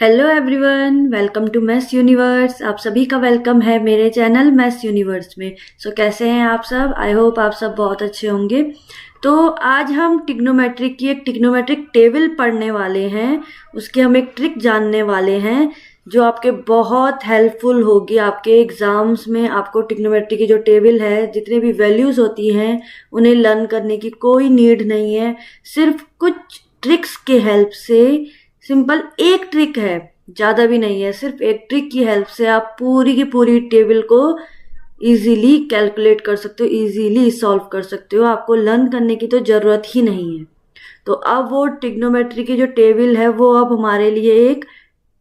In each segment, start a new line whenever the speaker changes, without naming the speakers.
Hello everyone, welcome to maths universe. आप सभी का वेलकम है मेरे चैनल मैथ्स यूनिवर्स में। कैसे हैं आप सब? आई होप आप सब बहुत अच्छे होंगे। तो आज हम टिग्नोमेट्रिक की एक टिग्नोमेट्रिक टेबल पढ़ने वाले हैं। उसके हम एक ट्रिक जानने वाले हैं जो आपके बहुत हेल्पफुल होगी आपके एग्जाम्स में। आपको टिग्नोमेट्री की जो टेबल है, जितने भी वैल्यूज होती हैं, उन्हें लर्न करने की कोई नीड नहीं है। सिर्फ कुछ ट्रिक्स के हेल्प से, सिंपल एक ट्रिक है, ज्यादा भी नहीं है, सिर्फ एक ट्रिक की हेल्प से आप पूरी की पूरी टेबल को इजीली कैलकुलेट कर सकते हो, इजीली सॉल्व कर सकते हो। आपको लर्न करने की तो जरूरत ही नहीं है। तो अब वो ट्रिग्नोमेट्री की जो टेबल है वो अब हमारे लिए एक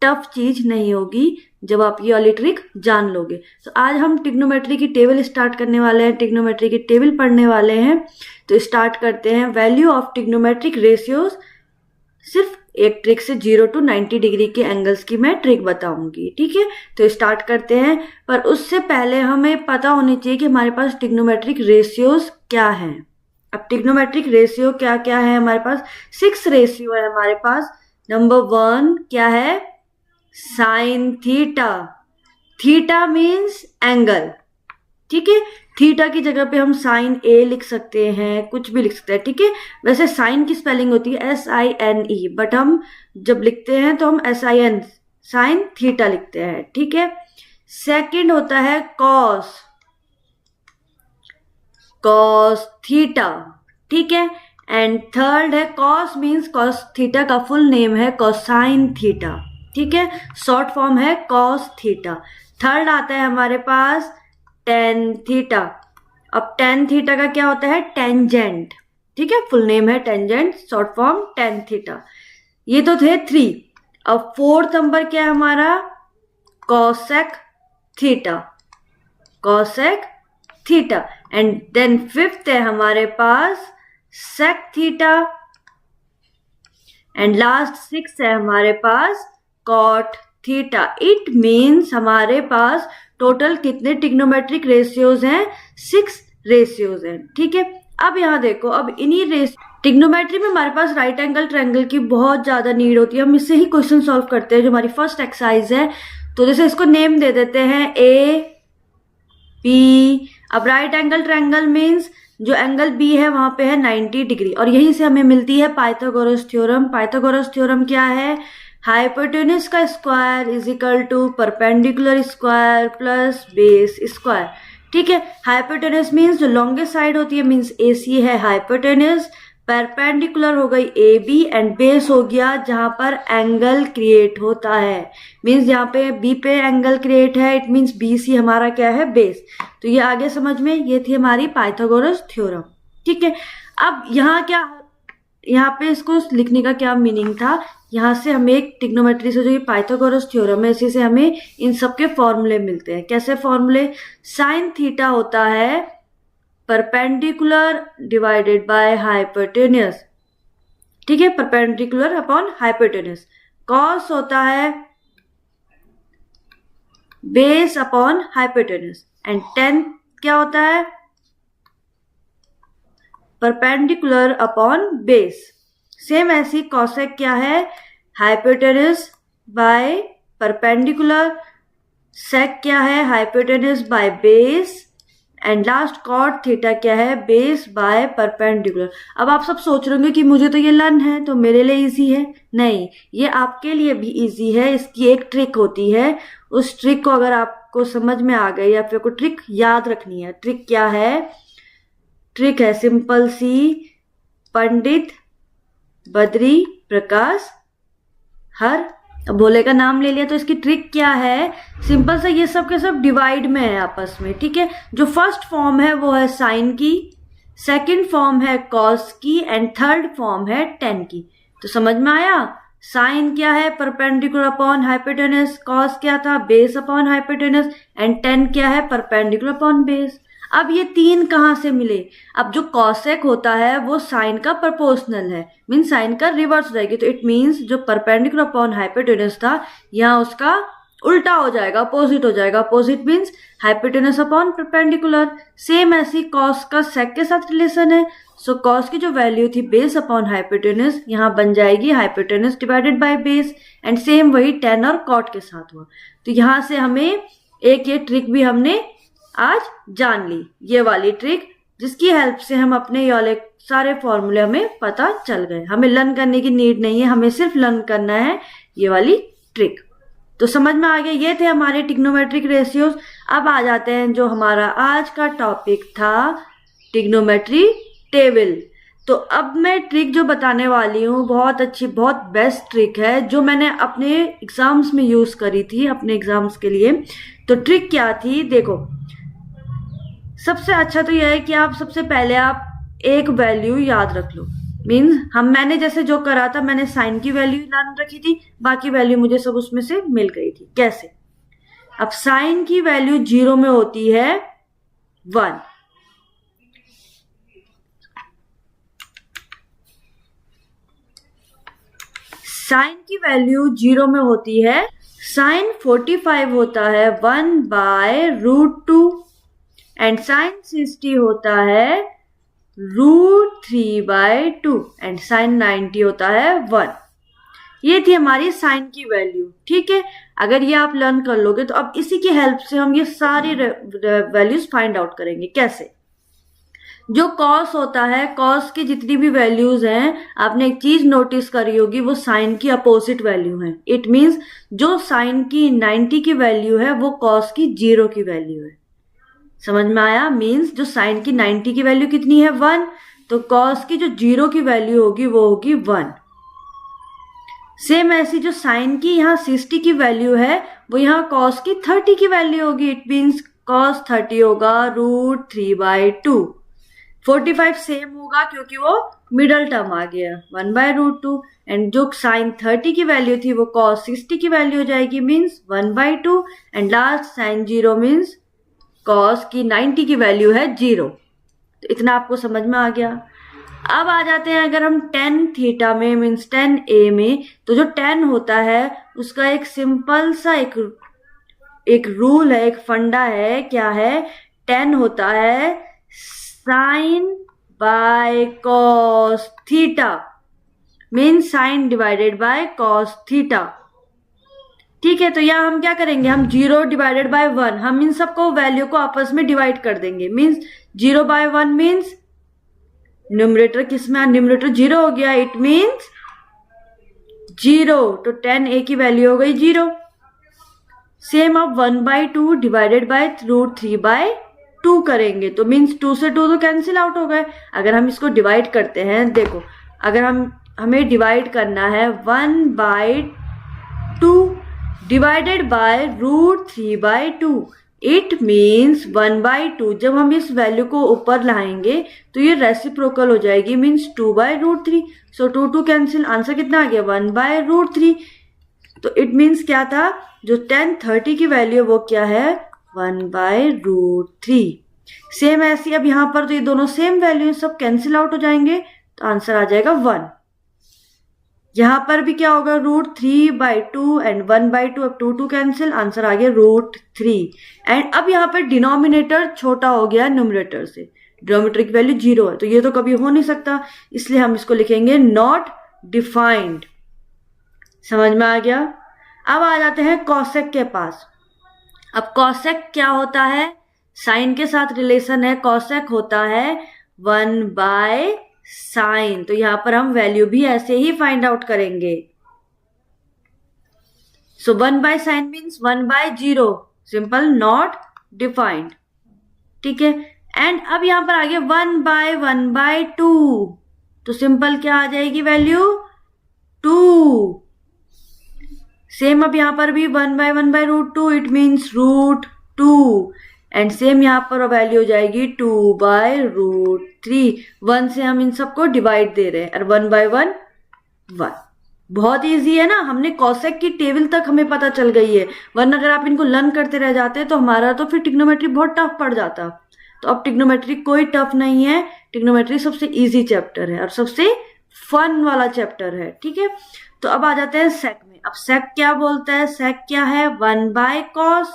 टफ चीज नहीं होगी जब आप ये वाली ट्रिक जान लोगे। तो आज हम ट्रिग्नोमेट्री की टेबल स्टार्ट करने वाले हैं, ट्रिग्नोमेट्री की टेबल पढ़ने वाले हैं। तो स्टार्ट करते हैं। वैल्यू ऑफ ट्रिग्नोमेट्रिक रेशियोज, सिर्फ एक ट्रिक से 0 to 90 डिग्री के एंगल्स की मैं ट्रिक बताऊंगी। ठीक है, तो स्टार्ट करते हैं। पर उससे पहले हमें पता होनी चाहिए कि हमारे पास ट्रिग्नोमेट्रिक रेशियोज क्या है। अब ट्रिग्नोमेट्रिक रेशियो क्या क्या है हमारे पास? 6 रेशियो है हमारे पास। नंबर 1 क्या है? Sine theta. Theta means angle. ठीक है, थीटा की जगह पे हम साइन ए लिख सकते हैं, कुछ भी लिख सकते हैं। ठीक है, वैसे साइन की स्पेलिंग होती है SINE, बट हम जब लिखते हैं तो हम SIN, साइन थीटा लिखते हैं। ठीक है, सेकंड होता है कॉस, कॉस थीटा। ठीक है, एंड थर्ड है कॉस, मीन्स कॉस थीटा का फुल नेम है कोसाइन थीटा। ठीक है, शॉर्ट फॉर्म है कॉस थीटा। थर्ड आता है हमारे पास टेन थीटा। अब टेन थीटा का क्या होता है? टेंजेंट। ठीक है, फुल नेम है tangent, short form tan theta. ये तो थे 3। अब फोर्थ नंबर क्या है हमारा? Cosec theta, cosec theta. And then fifth है हमारे पास सेक थीटा। एंड लास्ट 6 है हमारे पास कॉट थीटा। इट मीन्स हमारे पास टोटल कितने ट्रिग्नोमेट्रिक रेशियोज हैं? 6 रेशियोज हैं। ठीक है, अब यहाँ देखो, अब इन्हीं ट्रिग्नोमेट्री में हमारे पास राइट एंगल ट्रायंगल की बहुत ज्यादा नीड होती है। हम इससे ही क्वेश्चन सॉल्व करते हैं, जो हमारी फर्स्ट एक्सरसाइज है। तो जैसे इसको नेम दे देते हैं AP। अब राइट एंगल ट्रायंगल मीन्स जो एंगल B है वहां पे है 90 डिग्री, और यहीं से हमें मिलती है पाइथागोरस थ्योरम। पाइथागोरस थ्योरम क्या है? हाइपोटेन्यूज का square is equal to perpendicular square plus base square. ठीक है, हाइपोटेन्यूज मीन्स जो लॉन्गेस्ट साइड होती है, मीन्स AC है हाइपोटेन्यूज। परपेंडिकुलर हो गई AB, एंड बेस हो गया जहां पर एंगल क्रिएट होता है, मीन्स यहाँ पे B पे एंगल क्रिएट है, इट मीन्स BC हमारा क्या है? बेस। तो ये आगे समझ में, ये थी हमारी पाइथागोरस थ्योरम। ठीक है, अब यहाँ क्या, यहाँ पे इसको लिखने का क्या मीनिंग था? यहाँ से हमें एक ट्रिग्नोमेट्री से जो ये पाइथागोरस थ्योरम है, इसी से हमें इन सबके फॉर्मूले मिलते हैं। कैसे फॉर्मूले? साइन थीटा होता है परपेंडिकुलर डिवाइडेड बाय हाइपोटेन्यूज। ठीक है, परपेंडिकुलर अपॉन हाइपोटेन्यूज। कॉस होता है base upon hypotenuse. And tan क्या होता है? Perpendicular upon base. सेम ऐसी कॉसेक क्या है? Hypotenuse by perpendicular. सेक क्या है? Hypotenuse by base. And last cot theta क्या है? Base by perpendicular. अब आप सब सोच रहे होंगे कि मुझे तो ये लर्न है तो मेरे लिए इजी है। नहीं, ये आपके लिए भी इजी है। इसकी एक ट्रिक होती है, उस ट्रिक को अगर आपको समझ में आ गई, या फिर कोई ट्रिक याद रखनी है। ट्रिक क्या है? ट्रिक है सिंपल सी, पंडित बद्री प्रकाश हर। अब भोले का नाम ले लिया तो इसकी ट्रिक क्या है? सिंपल सा, ये सब के सब डिवाइड में है आपस में। ठीक है, जो फर्स्ट फॉर्म है वो है साइन की, सेकंड फॉर्म है कॉस की, एंड थर्ड फॉर्म है टेन की। तो समझ में आया? साइन क्या है? Perpendicular upon hypotenuse. कॉस क्या था? Base upon hypotenuse. And tan क्या है? Perpendicular upon base. अब ये 3 कहां से मिले? अब जो कॉसेक होता है वो साइन का प्रोपोर्शनल है, मीन साइन का रिवर्स रहेगी। तो इट मीन्स जो परपेंडिकुलर अपॉन हाइपोटेन्यूज था, यहाँ उसका उल्टा हो जाएगा, अपोजिट हो जाएगा। Opposite means hypotenuse upon perpendicular. Same ऐसी कॉस का सेक के साथ रिलेशन है। सो कॉस की जो वैल्यू थी बेस अपॉन हाइपोटेनस, यहाँ बन जाएगी hypotenuse divided by base. And same वही टेन और कॉट के साथ हुआ। तो यहाँ से हमें एक ये ट्रिक भी हमने आज जान ली, ये वाली ट्रिक, जिसकी हेल्प से हम अपने ये वाले सारे फॉर्मूले हमें पता चल गए। हमें लर्न करने की नीड नहीं है, हमें सिर्फ लर्न करना है ये वाली ट्रिक। तो समझ में आ गया, ये थे हमारे ट्रिग्नोमेट्रिक रेशियोज। अब आ जाते हैं जो हमारा आज का टॉपिक था, ट्रिग्नोमेट्री टेबल। तो अब मैं ट्रिक जो बताने वाली हूँ बहुत अच्छी, बहुत बेस्ट ट्रिक है, जो मैंने अपने एग्जाम्स में यूज करी थी, अपने एग्जाम्स के लिए। तो ट्रिक क्या थी, देखो सबसे अच्छा तो यह है कि आप सबसे पहले आप एक वैल्यू याद रख लो। मीन्स मैंने जैसे जो करा था, मैंने साइन की वैल्यू याद रखी थी, बाकी वैल्यू मुझे सब उसमें से मिल गई थी। कैसे? अब साइन की वैल्यू 0 में होती है 1, साइन की वैल्यू 0 में होती है, साइन 45 होता है 1/√2 एंड साइन 60 होता है √3/2 एंड साइन 90 होता है 1। ये थी हमारी साइन की वैल्यू। ठीक है, अगर ये आप लर्न कर लोगे तो अब इसी की हेल्प से हम ये सारी वैल्यूज फाइंड आउट करेंगे। कैसे? जो कॉस होता है, कॉस की जितनी भी वैल्यूज हैं, आपने एक चीज नोटिस करी होगी, वो साइन की अपोजिट वैल्यू है। इट मीन्स जो साइन की 90 की वैल्यू है वो कॉस की 0 की वैल्यू है। समझ में आया? मीन्स जो साइन की 90 की वैल्यू कितनी है 1, तो कॉस की जो 0 की वैल्यू होगी वो होगी 1। सेम ऐसी जो साइन की यहाँ 60 की वैल्यू है वो यहाँ कॉस की 30 की वैल्यू होगी। इट मीन्स कॉस 30 होगा √3/2। 45 सेम होगा क्योंकि वो मिडल टर्म आ गया 1/√2। एंड जो साइन 30 की वैल्यू थी वो कॉस 60 की वैल्यू हो जाएगी, means 1/2। And last sine 0 means cos की 90 की वैल्यू है 0। तो इतना आपको समझ में आ गया। अब आ जाते हैं अगर हम tan थीटा में मीन्स tan a में, तो जो tan होता है उसका एक सिंपल सा एक रूल है, एक फंडा है। क्या है? tan होता है sine by cos theta, means sine divided by cos theta. ठीक है, तो यहाँ हम क्या करेंगे, हम 0/1, हम इन सबको वैल्यू को आपस में डिवाइड कर देंगे। मीन्स 0/1 मीन्स न्यूमरेटर किसमें, न्यूमरेटर 0 हो गया, इट मीन्स 0। तो tan a की वैल्यू हो गई 0। सेम अब 1/2 डिवाइडेड बाय √3/2 करेंगे, तो मीन्स 2 से 2 तो कैंसिल आउट हो गए। अगर हम इसको डिवाइड करते हैं, देखो अगर हमें डिवाइड करना है 1/2 डिवाइडेड बाय √3/2, इट मीन्स 1/2। जब हम इस वैल्यू को ऊपर लाएंगे तो ये रेसिप्रोकल हो जाएगी, मीन्स 2/√3। सो 2 कैंसिल, आंसर कितना आ गया 1/√3। तो इट मीन्स क्या था, जो tan 30 की वैल्यू वो क्या है 1/√3। सेम ऐसी अब यहाँ पर तो ये दोनों सेम वैल्यू सब कैंसिल आउट हो जाएंगे, तो आंसर आ जाएगा 1। यहां पर भी क्या होगा √3/2 एंड 1/2, अब 2 कैंसिल, आंसर आ गया √3। एंड अब यहाँ पर डिनोमिनेटर छोटा हो गया न्यूमरेटर से, डिनोमिनेटर की वैल्यू 0 है, तो ये तो कभी हो नहीं सकता, इसलिए हम इसको लिखेंगे नॉट डिफाइंड। समझ में आ गया? अब आ जाते हैं कॉसेक के पास। अब कॉसेक क्या होता है, साइन के साथ रिलेशन है, कॉसेक होता है 1/sin। तो यहां पर हम वैल्यू भी ऐसे ही फाइंड आउट करेंगे। सो 1/sin means 1/0, simple, not defined. ठीक है, एंड अब यहां पर आ गया 1/1/2, तो सिंपल क्या आ जाएगी वैल्यू 2। सेम अब यहां पर भी 1/1/√2, इट मीन्स √2। एंड सेम यहां पर वैल्यू हो जाएगी 2/√3। 1 से हम इन सबको डिवाइड दे रहे हैं, और 1/1 1। बहुत इजी है ना, हमने कॉसेक की टेबल तक हमें पता चल गई है। वरना अगर आप इनको लर्न करते रह जाते तो हमारा तो फिर ट्रिग्नोमेट्री बहुत टफ पड़ जाता। तो अब ट्रिग्नोमेट्री कोई टफ नहीं है, ट्रिग्नोमेट्री सबसे इजी चैप्टर है और सबसे फन वाला चैप्टर है। ठीक है, तो अब आ जाते हैं सेक में। अब सेक क्या बोलता है, सेक क्या है, 1 बाय कॉस,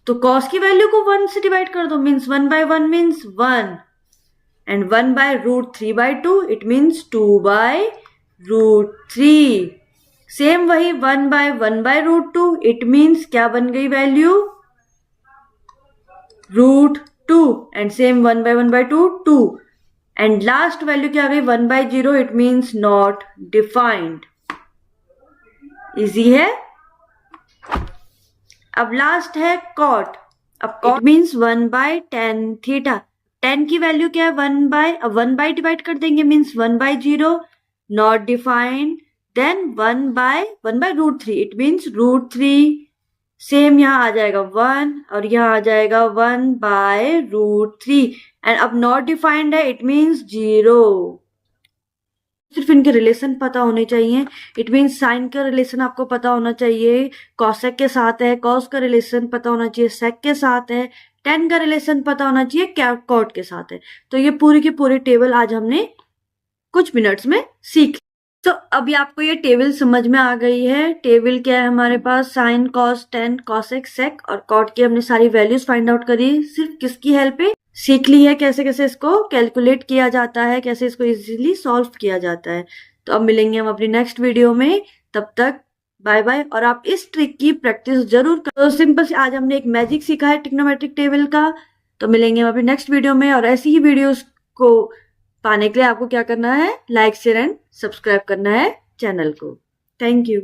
तो कॉस की वैल्यू को 1 से डिवाइड कर दो, means 1 by 1 means 1, and 1 by root 3 by 2 it means 2 by root 3। Same वही 1 बाय रूट 2 इट मीन्स क्या बन गई value, root 2, and same 1 by 2 2, and last value क्या आ गई 1 by 0 it means not defined. Easy है। अब लास्ट है कॉट। अब cot means 1 by tan theta, tan की वैल्यू क्या है 1 बाय डिवाइड कर देंगे means 1 by 0, not defined, then 1 by root 3 it means root 3, same यहाँ आ जाएगा 1 और यहाँ आ जाएगा 1 बाय रूट 3, एंड अब नॉट डिफाइंड है इट मीन्स 0। सिर्फ इनके रिलेशन पता होने चाहिए, इट मीन्स साइन का रिलेशन आपको पता होना चाहिए, कॉसेक के साथ है, कॉस का रिलेशन पता होना चाहिए, सेक के साथ है, टेन का रिलेशन पता होना चाहिए, कॉट के साथ है। तो ये पूरी की पूरी टेबल आज हमने कुछ मिनट्स में सीख। तो अभी आपको ये टेबल समझ में आ गई है। टेबल क्या है हमारे पास, साइन, कॉस, टेन, कॉसेक, सेक और कॉट की हमने सारी वैल्यूज फाइंड आउट करी, सिर्फ किसकी हेल्प पे, सीख ली है कैसे कैसे इसको कैलकुलेट किया जाता है, कैसे इसको इजीली सॉल्व किया जाता है। तो अब मिलेंगे हम अपनी नेक्स्ट वीडियो में, तब तक बाय बाय। और आप इस ट्रिक की प्रैक्टिस जरूर करो। सिंपल से आज हमने एक मैजिक सीखा है ट्रिग्नोमेट्रिक टेबल का। तो मिलेंगे हम अपनी नेक्स्ट वीडियो में, और ऐसी ही वीडियोस को पाने के लिए आपको क्या करना है, लाइक शेयर एंड सब्सक्राइब करना है चैनल को। Thank you.